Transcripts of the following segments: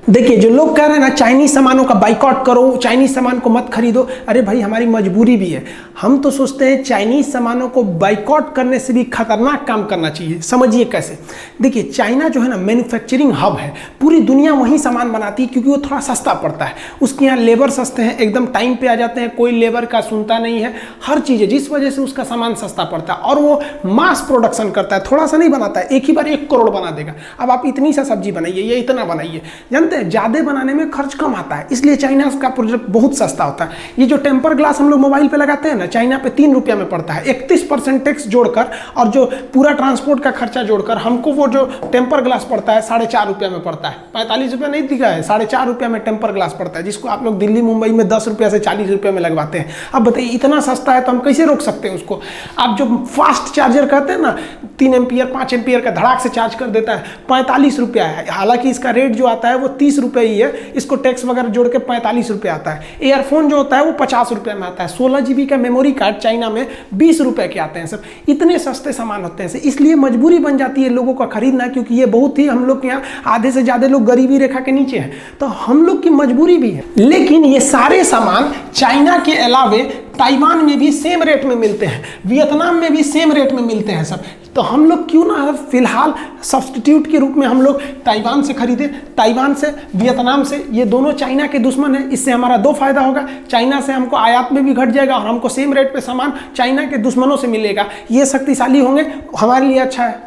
देखिए, जो लोग कह रहे हैं ना चाइनीज सामानों का बाइकआउट करो, चाइनीज सामान को मत खरीदो, अरे भाई हमारी मजबूरी भी है। हम तो सोचते हैं चाइनीज सामानों को बाइकआउट करने से भी खतरनाक काम करना चाहिए। समझिए कैसे। देखिए, चाइना जो है ना मैन्युफैक्चरिंग हब है, पूरी दुनिया वहीं सामान बनाती है क्योंकि वो थोड़ा सस्ता पड़ता है। उसके यहाँ लेबर सस्ते हैं, एकदम टाइम पे आ जाते हैं, कोई लेबर का सुनता नहीं है, हर चीज़ है, जिस वजह से उसका सामान सस्ता पड़ता है। और वो मास प्रोडक्शन करता है, थोड़ा सा नहीं बनाता है, एक ही बार 1 करोड़ बना देगा। अब आप इतनी सा सब्जी बनाइए, ये इतना बनाइए, जानते हैं ज़्यादा बनाने में खर्च कम आता है, इसलिए चाइना का प्रोडक्ट बहुत सस्ता होता है। ये जो टेम्पर ग्लास हम लोग मोबाइल पे लगाते हैं ना, चाइना पे 3 रुपया में पड़ता है। 31% टैक्स जोड़कर और जो पूरा ट्रांसपोर्ट का खर्चा जोड़कर हमको वो जो टेम्पर ग्लास पड़ता है 4.5 रुपया में पड़ता है। 45 रुपया नहीं दिखा है, 4.5 रुपया में टेम्पर ग्लास पड़ता है, जिसको आप लोग दिल्ली मुंबई में 10 रुपया से 40 रुपये में लगवाते हैं। अब बताइए, इतना सस्ता है तो हम कैसे रोक सकते हैं उसको। आप जो फास्ट चार्जर कहते हैं ना, 3 एम्पियर 5 एम्पियर का धड़ाक से चार्ज कर देता है, 45 रुपया है। हालांकि इसका रेट जो आता है वो 30 रुपये ही है, इसको टैक्स वगैरह जोड़ के 45 रुपये आता है। एयरफोन जो होता है वो 50 रुपये में आता है। 16 GB का मेमोरी कार्ड चाइना में 20 रुपये के आते हैं। सब इतने सस्ते सामान होते हैं, इसलिए मजबूरी बन जाती है लोगों का खरीदना, क्योंकि ये बहुत ही, हम लोग के यहाँ आधे से ज़्यादा लोग गरीबी रेखा के नीचे हैं, तो हम लोग की मजबूरी भी है। लेकिन ये सारे सामान चाइना के अलावे ताइवान में भी सेम रेट में मिलते हैं, वियतनाम में भी सेम रेट में मिलते हैं सब। तो हम लोग क्यों ना फिलहाल सब्स्टिट्यूट के रूप में हम लोग ताइवान से खरीदें, ताइवान से, वियतनाम से। ये दोनों चाइना के दुश्मन हैं, इससे हमारा 2 फायदा होगा। चाइना से हमको आयात में भी घट जाएगा और हमको सेम रेट पे सामान चाइना के दुश्मनों से मिलेगा। ये शक्तिशाली होंगे, हमारे लिए अच्छा है।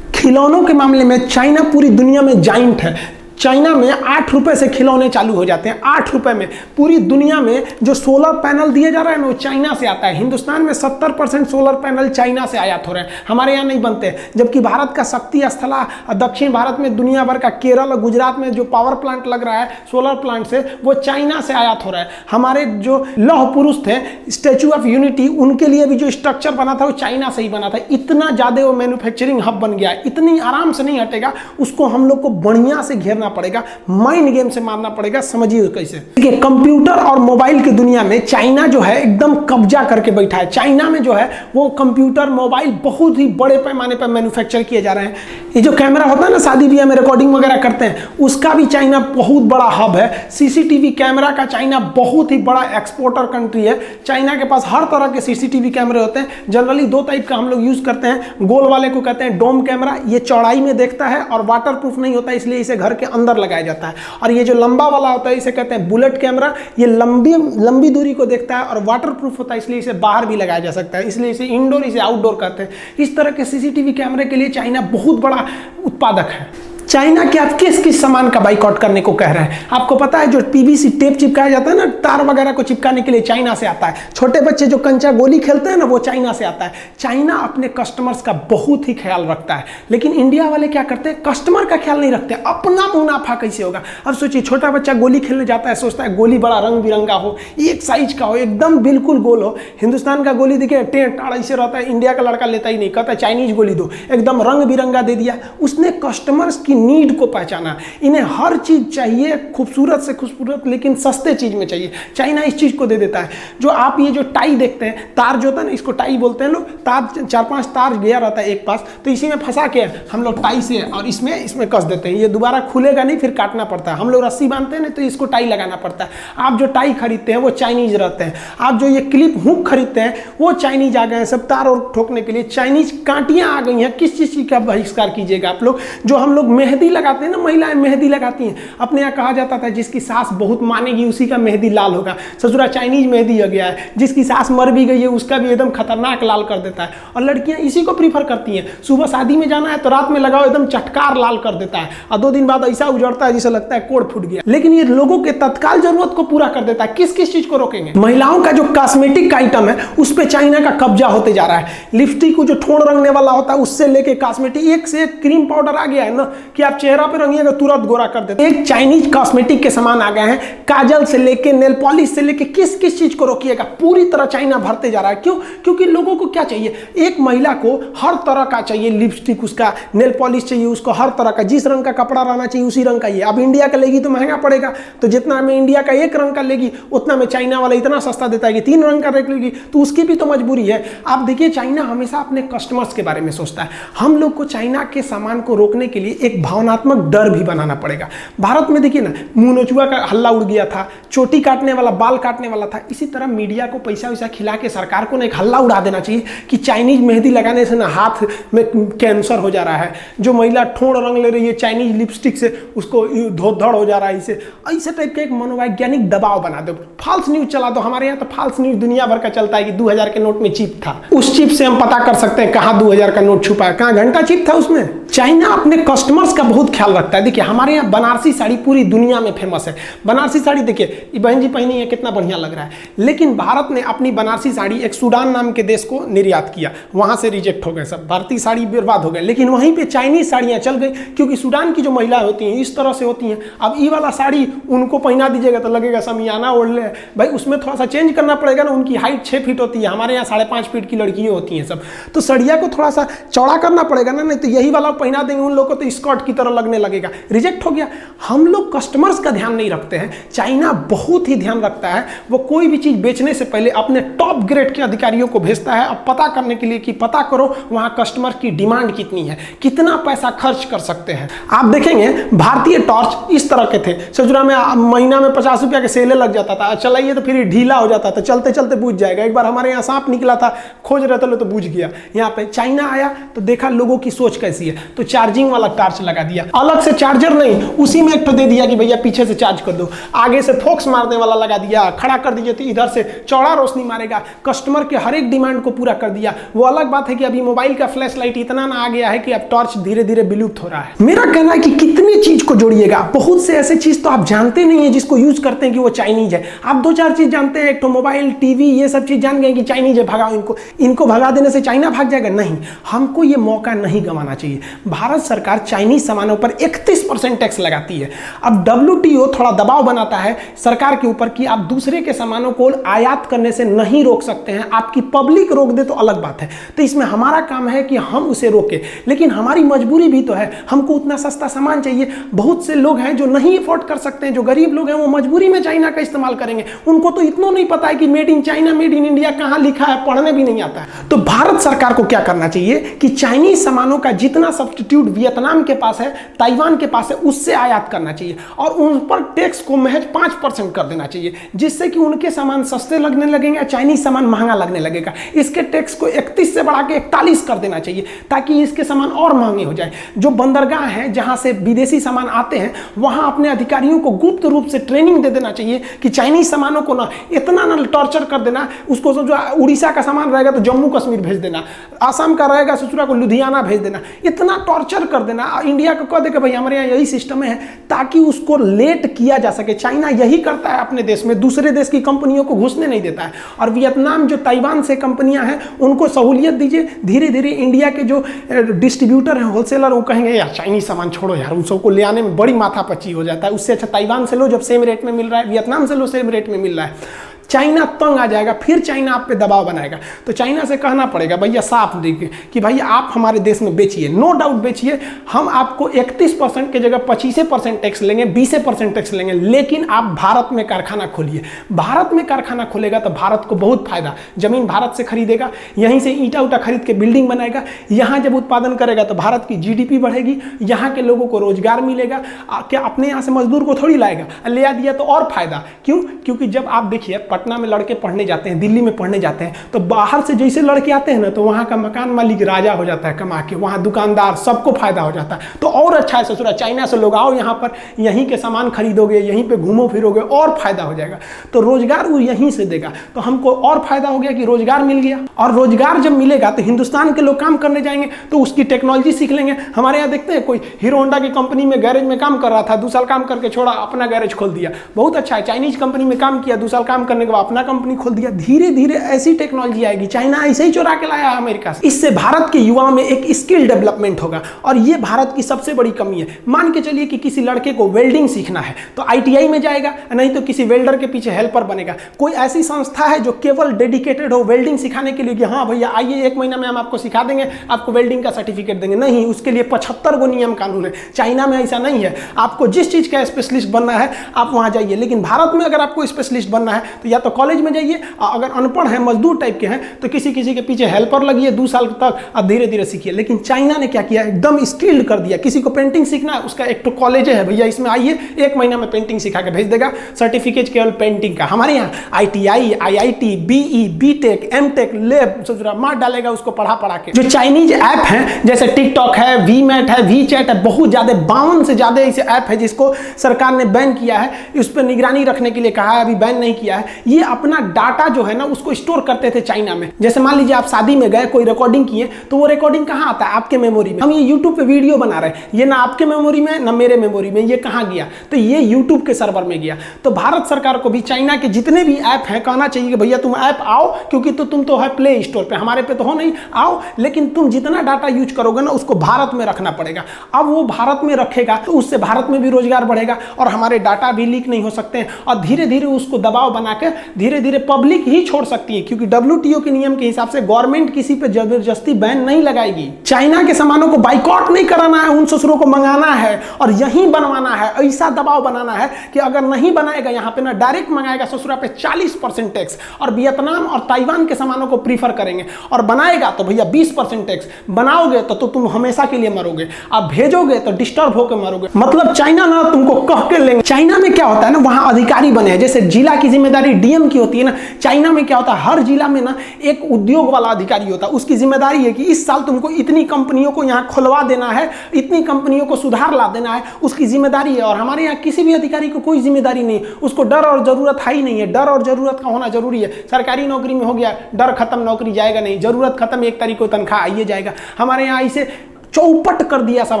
खिलौनों के मामले में चाइना पूरी दुनिया में जाइंट है। चाइना में 8 रुपए से खिलौने चालू हो जाते हैं, 8 रुपए में। पूरी दुनिया में जो सोलर पैनल दिए जा रहे हैं ना, वो चाइना से आता है। हिंदुस्तान में 70% सोलर पैनल चाइना से आयात हो रहे हैं, हमारे यहाँ नहीं बनते। जबकि भारत का शक्ति स्थल दक्षिण भारत में, दुनिया भर का केरल और गुजरात में जो पावर प्लांट लग रहा है सोलर प्लांट से, वो चाइना से आयात हो रहा है। हमारे जो लौह पुरुष थे, स्टैचू ऑफ यूनिटी, उनके लिए भी जो स्ट्रक्चर बना था वो चाइना से ही बना था। इतना ज़्यादा वो मैन्युफैक्चरिंग हब बन गया है, इतनी आराम से नहीं हटेगा। उसको हम लोग को बढ़िया से घेरना पड़ेगा, माइंड गेम से मारना पड़ेगा। समझिए कैसे। देखिए, कंप्यूटर और मोबाइल की दुनिया में चाइना जो है एकदम कब्जा करके बैठा है। चाइना में जो है वो कंप्यूटर, मोबाइल बहुत ही बड़े पैमाने पर मैन्युफैक्चर किए जा रहे हैं। ये जो कैमरा होता है ना, शादी ब्याह में रिकॉर्डिंग वगैरह करते हैं, उसका भी चाइना बहुत बड़ा हब है। सीसीटीवी कैमरा का चाइना बहुत ही बड़ा एक्सपोर्टर कंट्री है। चाइना के पास हर तरह के सीसीटीवी कैमरे होते हैं। जनरली 2 टाइप का हम लोग यूज करते हैं। गोल वाले को कहते हैं डोम कैमरा, ये चौड़ाई में देखता है और वाटर प्रूफ नहीं होता, इसलिए इसे घर के अंदर लगाया जाता है। और ये जो लंबा वाला होता है इसे कहते हैं बुलेट कैमरा, ये लंबी दूरी को देखता है और वाटर प्रूफ होता है, इसलिए इसे बाहर भी लगाया जा सकता है, इसलिए इसे इंडोर, इसे आउटडोर कहते हैं। इस तरह के सीसीटीवी कैमरे के लिए चाइना बहुत बड़ा उत्पादक है। चाइना के आप किस किस सामान का बाइकआउट करने को कह रहे हैं? आपको पता है जो पीवीसी टेप चिपकाया जाता है ना, तार वगैरह को चिपकाने के लिए, चाइना से आता है। छोटे बच्चे जो कंचा गोली खेलते हैं ना, वो चाइना से आता है। चाइना अपने कस्टमर्स का बहुत ही ख्याल रखता है, लेकिन इंडिया वाले क्या करते हैं, कस्टमर का ख्याल नहीं रखते, अपना मुनाफा कैसे होगा। अब सोचिए, छोटा बच्चा गोली खेलने जाता है, सोचता है गोली बड़ा रंग बिरंगा हो, एक साइज का हो, एकदम बिल्कुल गोल हो। हिंदुस्तान का गोली देखिए टेढ़ टाढ़ ऐसे रहता है, इंडिया का लड़का लेता ही नहीं, कहता है चाइनीज गोली दो, एकदम रंग बिरंगा दे दिया। उसने कस्टमर्स की नीड को पहचाना। इन्हें हर चीज चाहिए, खूबसूरत से खूबसूरत, लेकिन सस्ते चीज में चाहिए। चाइना इस चीज को दे देता है। जो आप ये जो टाई देखते हैं, तार जो होता है ना, इसको टाई बोलते हैं लोग। तार 4-5 तार गया रहता है एक पास, तो इसी में फंसा के हम लोग टाई से और इसमें कस देते हैं। ये दोबारा खुलेगा नहीं, फिर काटना पड़ता है। हम लोग रस्सी बांधते हैं ना, तो इसको टाई लगाना पड़ता है। आप जो टाई खरीदते हैं वो चाइनीज रहते हैं। आप जो ये क्लिप हुक खरीदते हैं वो चाइनीज आ गए हैं। सब तार और ठोकने के लिए चाइनीज कांटियां आ गई हैं। किस चीज का बहिष्कार कीजिएगा आप लोग? जो हम लोग मेहंदी लगाते हैं ना, महिलाएं मेहंदी लगाती हैं, अपने यहाँ कहा जाता था जिसकी सास बहुत मानेगी उसी का मेहंदी लाल होगा। ससुरा चाइनीज मेहंदी आ गया है, जिसकी सास मर भी गई है उसका भी एकदम खतरनाक लाल कर देता है। और लड़कियां इसी को प्रीफर करती हैं। सुबह शादी में जाना है तो रात में लगाओ, एकदम चटकार लाल कर देता है, और 2 दिन बाद ऐसा उजड़ता है जिसे लगता है कोड़ फूट गया। लेकिन ये लोगों के तत्काल जरूरत को पूरा कर देता है। किस किस चीज को रोकेंगे? महिलाओं का जो कॉस्मेटिक का आइटम है उस पर चाइना का कब्जा होते जा रहा है। लिपस्टिक को जो ठोड़ रंगने वाला होता है उससे लेके कॉस्मेटिक, एक से एक क्रीम पाउडर आ गया है ना, कि आप चेहरा पे रंगिएगा तुरंत गोरा कर देते। एक चाइनीज कॉस्मेटिक के सामान आ गए हैं, काजल से लेके नेल पॉलिश से लेके किस किस चीज को रोकिएगा, पूरी तरह चाइना भरते जा रहा है। क्यों? क्योंकि लोगों को क्या चाहिए, एक महिला को हर तरह का चाहिए, लिपस्टिक उसका, नेल पॉलिश चाहिए उसको, हर तरह का, जिस रंग का कपड़ा रहना चाहिए उसी रंग का ही। अब इंडिया का लेगी तो महंगा पड़ेगा, तो जितना में इंडिया का एक रंग का लेगी उतना में चाइना वाला इतना सस्ता देता है कि 3 रंग का लेगी, तो उसकी भी तो मजबूरी है। आप देखिए, चाइना हमेशा अपने कस्टमर्स के बारे में सोचता है। हम लोग को चाइना के सामान को रोकने के लिए एक भावनात्मक डर भी बनाना पड़ेगा। भारत में देखिए ना, मुंह नोचुआ का हल्ला उड़ गया था, चोटी काटने वाला, बाल काटने वाला था। इसी तरह मीडिया को पैसा वैसा खिला के सरकार को ना एक हल्ला उड़ा देना चाहिए कि चाइनीज मेहंदी लगाने से ना हाथ में कैंसर हो जा रहा है, जो महिला ठोड़ रंग ले रही है चाइनीज लिपस्टिक से उसको धोधड़ हो जा रहा है। इसे ऐसे टाइप का एक मनोवैज्ञानिक दबाव बना दो, फॉल्स न्यूज चला दो। हमारे यहाँ तो फॉल्स न्यूज दुनिया भर का चलता है कि 2000 के नोट में चिप था, उस चिप से हम पता कर सकते हैं कहाँ 2000 का नोट छुपा है, कहाँ घंटा चिप था उसमें। चाइना अपने कस्टमर्स का बहुत ख्याल रखता है। देखिए हमारे यहाँ बनारसी साड़ी पूरी दुनिया में फेमस है। बनारसी साड़ी देखिए बहन जी पहनी है, कितना बढ़िया लग रहा है। लेकिन भारत ने अपनी बनारसी साड़ी एक सूडान नाम के देश को निर्यात किया, वहां से रिजेक्ट हो गए सब, भारतीय साड़ी बर्बाद हो गए। लेकिन वहीं पे चाइनीज साड़ियां चल गई, क्योंकि सूडान की जो महिलाएं होती हैं इस तरह से होती हैं। अब ये वाला साड़ी उनको पहना दीजिएगा तो लगेगा समियाना ओढ़ ले भाई, उसमें थोड़ा सा चेंज करना पड़ेगा ना। उनकी हाइट 6 फीट होती है, हमारे यहाँ 5.5 फीट की लड़कियां होती हैं सब, तो सड़िया को थोड़ा सा चौड़ा करना पड़ेगा ना, नहीं तो यही वाला पहना देंगे उन लोगों को तो स्कर्ट की तरह लगने लगेगा, रिजेक्ट हो गया। हम लोग कस्टमर्स का ध्यान नहीं रखते हैं, चाइना बहुत ही ध्यान रखता है। वो कोई भी चीज बेचने से पहले अपने टॉप ग्रेड के अधिकारियों को भेजता है अब पता करने के लिए कि पता करो वहां कस्टमर की डिमांड कितनी है, कितना पैसा खर्च कर सकते हैं। आप देखेंगे भारतीय टॉर्च इस तरह के थे, सजुरा में महीना में 50 रुपया के सेले लग जाता था, चलाइए तो फिर ढीला हो जाता था, चलते चलते बुझ जाएगा। एक बार हमारे यहाँ सांप निकला था, खोज रहे थे तो बुझ गया। यहाँ पे चाइना आया तो देखा लोगों की सोच कैसी है, तो चार्जिंग वाला टॉर्च लगा दिया, अलग से चार्जर नहीं, उसी में एक तो दे दिया कि भैया पीछे से चार्ज कर दो, आगे से फोक्स मारने वाला लगा दिया, खड़ा कर दीजिए तो इधर से चौड़ा रोशनी मारेगा, कस्टमर के हर एक डिमांड को पूरा कर दिया। वो अलग बात है कि अभी मोबाइल का फ्लैश लाइट इतना ना आ गया है कि अब टॉर्च धीरे धीरे विलुप्त हो रहा है। मेरा कहना है कि कितनी चीज को जोड़िएगा, बहुत से ऐसे चीज तो आप जानते नहीं है जिसको यूज करते हैं कि वो चाइनीज है। आप 2-4 चीज जानते हैं, एक तो मोबाइल, टीवी, ये सब चीज जान गए कि चाइनीज है, भगाओ इनको भगा देने से चाइना भाग जाएगा, नहीं। हमको ये मौका नहीं गंवाना चाहिए। भारत सरकार चाइनीज सामानों पर 31% टैक्स लगाती है। अब WTO थोड़ा दबाव बनाता है सरकार के ऊपर कि आप दूसरे के सामानों को आयात करने से नहीं रोक सकते हैं, आपकी पब्लिक रोक दे तो अलग बात है। तो इसमें हमारा काम है कि हम उसे रोकें, लेकिन हमारी मजबूरी भी तो है, हमको उतना सस्ता सामान चाहिए। बहुत से लोग हैं जो नहीं अफोर्ड कर सकते हैं, जो गरीब लोग हैं वो मजबूरी में चाइना का इस्तेमाल करेंगे। उनको तो इतना नहीं पता है कि made in China, made in India कहाँ लिखा है, पढ़ने भी नहीं आता है। तो भारत सरकार को क्या करना चाहिए कि चाइनीज सामानों का जितना सब्स्टिट्यूट वियतनाम के पास है, ताइवान के पास है, उससे आयात करना चाहिए और उन पर टैक्स को महज 5% कर देना चाहिए, जिससे कि उनके सामान सस्ते लगने लगेंगे, चाइनीज सामान महंगा लगने लगेगा। इसके टैक्स को 31 से बढ़ा के 41 कर देना चाहिए ताकि इसके सामान और महंगे हो जाए। जो बंदरगाह है जहां से विदेशी सामान आते हैं, वहां अपने अधिकारियों को गुप्त रूप से ट्रेनिंग दे देना चाहिए कि चाइनीज सामानों को ना इतना ना टॉर्चर कर देना, उसको जो उड़ीसा का सामान रहेगा तो जम्मू कश्मीर भेज देना, आसाम का रहेगा ससुरा को लुधियाना भेज देना, इतना टॉर्चर कर देना। इंडिया को कह दे कि भाई हमारे यहाँ यही सिस्टम है ताकि उसको लेट किया जा सके। चाइना यही करता है अपने देश में, दूसरे देश की कंपनियों को घुसने नहीं देता है। और वियतनाम जो ताइवान से कंपनियां हैं उनको सहूलियत दीजिए, धीरे धीरे इंडिया के जो डिस्ट्रीब्यूटर हैं, होलसेलर, वो कहेंगे यार चाइनीज सामान छोड़ो यार, उन सबको ले आने में बड़ी माथापच्ची हो जाता है, उससे अच्छा ताइवान से लो जब सेम रेट में मिल रहा है, वियतनाम से लो सेम रेट में मिल रहा है। चाइना तंग आ जाएगा, फिर चाइना आप पे दबाव बनाएगा। तो चाइना से कहना पड़ेगा भैया साफ देखिए कि भाई आप हमारे देश में बेचिए, नो डाउट बेचिए, हम आपको 31% की जगह 25% टैक्स लेंगे, 20% टैक्स लेंगे, लेकिन आप भारत में कारखाना खोलिए। भारत में कारखाना खोलेगा तो भारत को बहुत फायदा, जमीन भारत से खरीदेगा, यहीं से ईंटा उटा खरीद के बिल्डिंग बनाएगा, यहाँ जब उत्पादन करेगा तो भारत की GDP बढ़ेगी, यहाँ के लोगों को रोजगार मिलेगा। क्या अपने यहाँ से मजदूर को थोड़ी लाएगा, ले आ दिया तो और फायदा। क्यों? क्योंकि जब आप देखिए पटना में लड़के पढ़ने जाते हैं, दिल्ली में पढ़ने जाते हैं, तो बाहर से जैसे लड़के आते हैं ना तो वहाँ का मकान मालिक राजा हो जाता है कमा के, वहाँ दुकानदार, सबको फायदा हो जाता है। तो और अच्छा है ससुरा, चाइना से लोग आओ यहाँ पर, यहीं के सामान खरीदोगे, यहीं पे घूमो फिरोगे, और फायदा हो जाएगा। तो रोजगार वो यहीं से देगा, तो हमको और फायदा हो गया कि रोजगार मिल गया। और रोजगार जब मिलेगा तो हिंदुस्तान के लोग काम करने जाएंगे तो उसकी टेक्नोलॉजी सीख लेंगे। हमारे यहाँ देखते हैं कोई हीरो होंडा की कंपनी में गैरेज में काम कर रहा था, 2 साल काम करके छोड़ा, अपना गैरेज खोल दिया, बहुत अच्छा है। चाइनीज कंपनी में काम किया, 2 साल काम करने के बाद अपना कंपनी खोल दिया। धीरे धीरे ऐसी टेक्नोलॉजी आएगी, चाइना ऐसे ही चुरा के लाया है अमेरिका से। इससे भारत के युवाओं में एक स्किल डेवलपमेंट होगा और ये भारत की सबसे बड़ी कमी है। मान के चलिए कि किसी लड़के को वेल्डिंग सीखना है तो ITI में जाएगा, नहीं तो किसी वेल्डर के पीछे हेल्पर बनेगा। कोई ऐसी संस्था है जो केवल डेडिकेटेड हो वेल्डिंग सिखाने के लिए कि हाँ भैया आइए 1 महीना में हम आपको सिखा देंगे, आपको वेल्डिंग का सर्टिफिकेट देंगे? नहीं, उसके लिए 75 गो नियम कानून है। चाइना में ऐसा नहीं है, आपको जिस चीज का स्पेशलिस्ट बनना है आप वहां जाइए। लेकिन भारत में अगर आपको स्पेशलिस्ट बनना है तो या तो कॉलेज में जाइए, अगर अनपढ़ है मजदूर टाइप के हैं तो किसी के पीछे हेल्पर लगिए 2 साल तक, अब धीरे धीरे सीखिए। लेकिन चाइना ने क्या किया, एकदम स्किल्ड कर दिया। किसी को पेंटिंग सीखना है, उसका एक तो कॉलेज है भैया, इसमें आइए 1 महीना में पेंटिंग सिखा के भेज देगा, सर्टिफिकेट केवल पेंटिंग का। हमारे यहाँ ITI, IIT, BE, BTech, MTech, lab मार डालेगा उसको पढ़ा के। जो चाइनीज ऐप हैं जैसे टिकटॉक है, वीमैट है, वीचैट है, बहुत ज्यादा 52 से ज्यादा ऐसे ऐप है जिसको सरकार ने बैन किया है, उस पर निगरानी रखने के लिए कहा है, अभी बैन नहीं किया है। ये अपना डाटा जो है ना उसको स्टोर करते थे चाइना में। जैसे मान लीजिए आप शादी में गए, कोई रिकॉर्डिंग किए, तो वो रिकॉर्डिंग कहाँ आता है, आपके मेमोरी में। हम ये यूट्यूब पे वीडियो बना रहे हैं, ये ना आपके मेमोरी में ना मेरे मेमोरी में, ये कहाँ गया, तो ये यूट्यूब के सर्वर में गया। तो भारत सरकार को भी चाइना के जितने भी ऐप हैं कहना चाहिए कि भैया तुम ऐप आओ, क्योंकि तो तुम तो है प्ले स्टोर पे, हमारे पे तो हो नहीं, आओ, लेकिन तुम जितना डाटा यूज करोगे ना उसको भारत में रखना पड़ेगा। अब वो भारत में रखेगा तो उससे भारत में भी रोजगार बढ़ेगा और हमारे डाटा भी लीक नहीं हो सकते हैं, और धीरे धीरे उसको दबाव बना के धीरे धीरे पब्लिक ही छोड़ सकती है, क्योंकि WTO के नियम के हिसाब से गवर्नमेंट किसी पे जबरदस्ती बैन नहीं लगाएगी। चाइना के सामानों को बाइकआउट नहीं कराना है, उन ससुरों को मंगाना है और यहीं बनवाना है। ऐसा दबाव बनाना है कि अगर नहीं बनाएगा यहाँ पे ना, डायरेक्ट मंगाएगा ससुरा पे 40% टैक्स, और वियतनाम और ताइवान के सामानों को प्रीफर करेंगे, और बनाएगा तो भैया 20% टैक्स। बनाओगे तो तुम हमेशा के लिए मरोगे, आप भेजोगे तो डिस्टर्ब होकर मरोगे। मतलब चाइना ना तुमको कह के लेंगे। चाइना में क्या होता है ना, वहां अधिकारी बने हैं, जैसे जिला की जिम्मेदारी DM की होती है ना, चाइना में क्या होता है, हर जिला में ना एक उद्योग वाला अधिकारी होता है, उसकी जिम्मेदारी है कि इस साल तुमको इतनी कंपनियों को यहाँ खुलवा देना है, इतनी कंपनियों को सुधार ला देना है, उसकी जिम्मेदारी है। और हमारे यहाँ किसी भी अधिकारी को कोई जिम्मेदारी नहीं, उसको डर और जरूरत है ही नहीं है। डर और जरूरत का होना जरूरी है। सरकारी नौकरी में हो गया, डर खत्म, नौकरी जाएगा नहीं, जरूरत खत्म, 1 तारीख को तनख्वाह आइए जाएगा। हमारे यहाँ इसे चौपट कर दिया सब,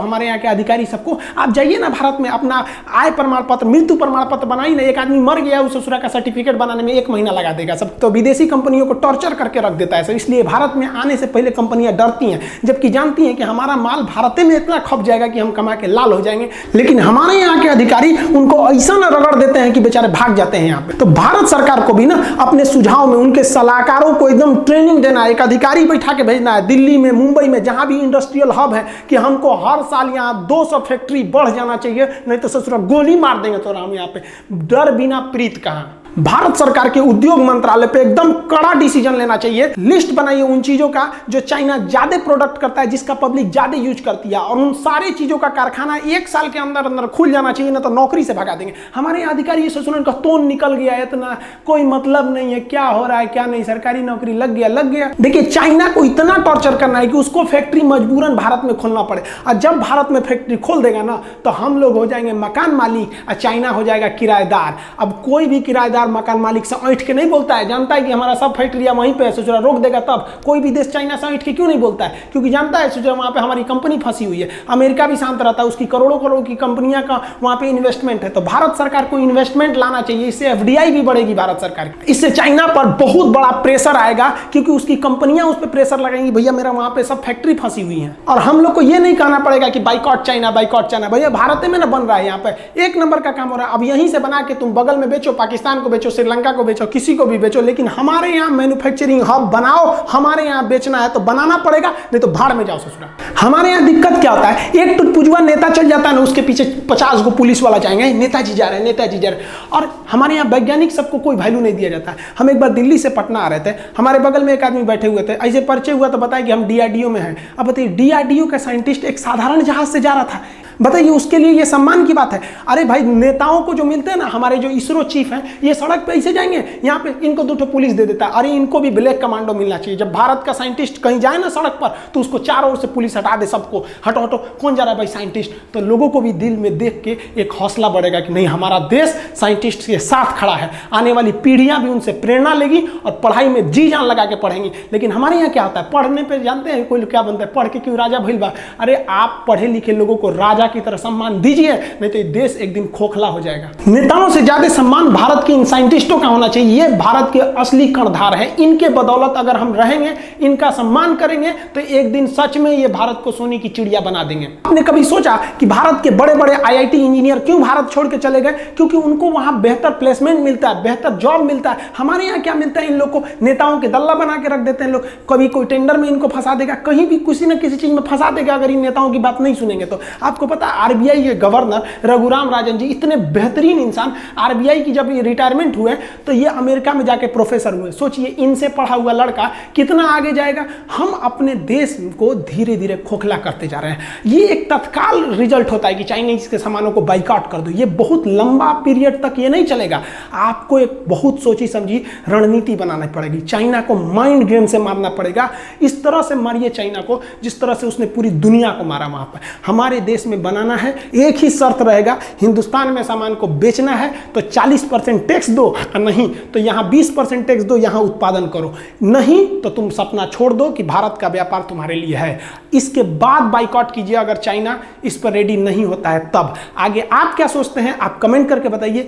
हमारे यहाँ के अधिकारी सबको। आप जाइए ना भारत में, अपना आय प्रमाण पत्र, मृत्यु प्रमाण पत्र बनाइए ना, एक आदमी मर गया उस ससुरा का सर्टिफिकेट बनाने में 1 महीना लगा देगा सब। तो विदेशी कंपनियों को टॉर्चर करके रख देता है सर। इसलिए भारत में आने से पहले कंपनियां डरती हैं, जबकि जानती हैं कि हमारा माल भारत में इतना खप जाएगा कि हम कमा के लाल हो जाएंगे। लेकिन हमारे यहाँ के अधिकारी उनको ऐसा ना रगड़ देते हैं कि बेचारे भाग जाते हैं यहाँ पे। तो भारत सरकार को भी ना अपने सुझाव में उनके सलाहकारों को एकदम ट्रेनिंग देना है, एक अधिकारी बैठा के भेजना है दिल्ली में, मुंबई में, जहां भी इंडस्ट्रियल हब है, कि हमको हर साल यहाँ 200 फैक्ट्री बढ़ जाना चाहिए, नहीं तो ससुरा गोली मार देंगे तो हम यहाँ पे। डर बिना प्रीत कहाँ। भारत सरकार के उद्योग मंत्रालय पे एकदम कड़ा डिसीजन लेना चाहिए। लिस्ट बनाइए उन चीजों का जो चाइना ज्यादा प्रोडक्ट करता है, जिसका पब्लिक ज्यादा यूज करती है, और उन सारे चीजों का कारखाना 1 साल के अंदर अंदर खुल जाना चाहिए, ना तो नौकरी से भगा देंगे। हमारे यहाँ अधिकारी ससुरन का तोन निकल गया है, इतना कोई मतलब नहीं है क्या हो रहा है क्या नहीं, सरकारी नौकरी लग गया। देखिए चाइना को इतना टॉर्चर करना है कि उसको फैक्ट्री मजबूरन भारत में खोलना पड़े, और जब भारत में फैक्ट्री खोल देगा ना तो हम लोग हो जाएंगे मकान मालिक और चाइना हो जाएगा किराएदार। अब कोई भी किराएदार मकान मालिक से ऐंठ के नहीं बोलता है, जानता है कि हमारा सब फैक्ट्रिया वहीं पे है, सोचा रोक देगा तब। कोई भी देश चाइना से ऐंठ के क्यों नहीं बोलता है, क्योंकि जानता है सोचा वहां पे हमारी कंपनी फंसी हुई है। अमेरिका भी शांत रहता है, उसकी करोड़ों करोड़ की कंपनियां का वहां पे इन्वेस्टमेंट है। तो भारत सरकार को इन्वेस्टमेंट लाना चाहिए, इससे FDI भी बढ़ेगी भारत सरकार की। इससे चाइना पर बहुत बड़ा प्रेशर आएगा, क्योंकि उसकी कंपनियां उस पर प्रेशर लगाएंगी, भैया मेरा वहां पे सब फैक्ट्री फंसी हुई है। और हम लोग को यह नहीं कहना पड़ेगा कि बाइकआउट चाइना, भैया भारत में ना बन रहा है, यहाँ पे 1 नंबर का काम हो रहा है। अब यहीं से बना के तुम बगल में बेचो, पाकिस्तान को बेचो, श्रीलंका को बेचो, किसी को भी बेचो, लेकिन हमारे यहाँ मैन्युफैक्चरिंग हब बनाओ। हमारे यहाँ बेचना है तो बनाना पड़ेगा, नहीं तो भाड़ में जाओ ससुरा। हमारे यहाँ दिक्कत क्या होता है, एक टुटपुजुआ नेता चल जाता है ना, उसके पीछे 50 को पुलिस वाला जाएंगे, नेताजी जा रहे हैं, नेताजी जा रहे हैं। और हमारे यहाँ वैज्ञानिक सबको कोई वैल्यू नहीं दिया जाता है। हम एक बार दिल्ली से पटना आ रहे थे, हमारे बगल में एक आदमी बैठे हुए थे, ऐसे परिचय हुआ तो बताया कि हम DRDO में हैं। अब बताइए DRDO का साइंटिस्ट एक साधारण जहाज से जा रहा था, बताइए उसके लिए ये सम्मान की बात है। अरे भाई नेताओं को जो मिलते हैं ना, हमारे जो इसरो चीफ हैं, ये सड़क पे ऐसे जाएंगे, यहाँ पे इनको 2 पुलिस दे देता है। अरे इनको भी ब्लैक कमांडो मिलना चाहिए। जब भारत का साइंटिस्ट कहीं जाए ना सड़क पर, तो उसको चारों ओर से पुलिस हटा दे, सबको हटो हटो, कौन जा रहा है भाई साइंटिस्ट। तो लोगों को भी दिल में देख के एक हौसला बढ़ेगा कि नहीं, हमारा देश साइंटिस्ट के साथ खड़ा है। आने वाली पीढ़ियां भी उनसे प्रेरणा लेगी और पढ़ाई में जी जान लगा के पढ़ेंगी। लेकिन हमारे यहाँ क्या होता है, पढ़ने पर जानते हैं कोई क्या बनता है, पढ़ के क्यों राजा भइल बा। अरे आप पढ़े लिखे लोगों को राजा की तरह सम्मान दीजिए, नहीं तो देश एक दिन खोखला हो जाएगा। नेताओं से ज्यादा सम्मान भारत के इन साइंटिस्टों का होना चाहिए। ये भारत के असली कर्णधार है। इनके बदौलत अगर हम रहेंगे, इनका सम्मान करेंगे, तो एक दिन सच में ये भारत को सोने की चिड़िया बना देंगे। आपने कभी सोचा कि भारत के बड़े बड़े IIT इंजीनियर क्यों भारत छोड़ के चले गए? क्योंकि उनको वहां बेहतर प्लेसमेंट मिलता है, बेहतर जॉब मिलता है। हमारे यहाँ क्या मिलता है, इन लोग को नेताओं के दल्ला बना के रख देते हैं लोग। कभी कोई टेंडर में इनको फंसा देगा, कहीं भी किसी न किसी चीज में फंसा देगा, अगर इन नेताओं की बात नहीं सुनेंगे तो। आपको पता है आरबीआई के गवर्नर रघुराम राजन जी इतने बेहतरीन इंसान, आरबीआई की जब ये रिटायरमेंट हुए तो ये अमेरिका में जाके प्रोफेसर हुए। सोचिए इनसे पढ़ा हुआ लड़का कितना आगे जाएगा। हम अपने देश को धीरे धीरे खोखला करते जा रहे हैं। ये एक तत्काल रिजल्ट होता है कि चाइनीज के सामानों को बाइकआउट कर दो, ये बहुत लंबा पीरियड तक ये नहीं चलेगा। आपको एक बहुत सोची समझी रणनीति बनानी पड़ेगी, चाइना को माइंड गेम से मारना पड़ेगा। इस तरह से मारिए चाइना को जिस तरह से उसने पूरी दुनिया को मारा वहां पर। हमारे देश में बनाना है, एक ही शर्त रहेगा, हिंदुस्तान में सामान को बेचना है तो 40% टैक्स दो, नहीं तो यहां 20% टैक्स दो, यहां उत्पादन करो, नहीं तो तुम सपना छोड़ दो कि भारत का व्यापार तुम्हारे लिए है। इसके बाद बाइकआउट कीजिए अगर चाइना इस पर रेडी नहीं होता है तब। आगे आप क्या सोचते हैं आप कमेंट करके बताइए।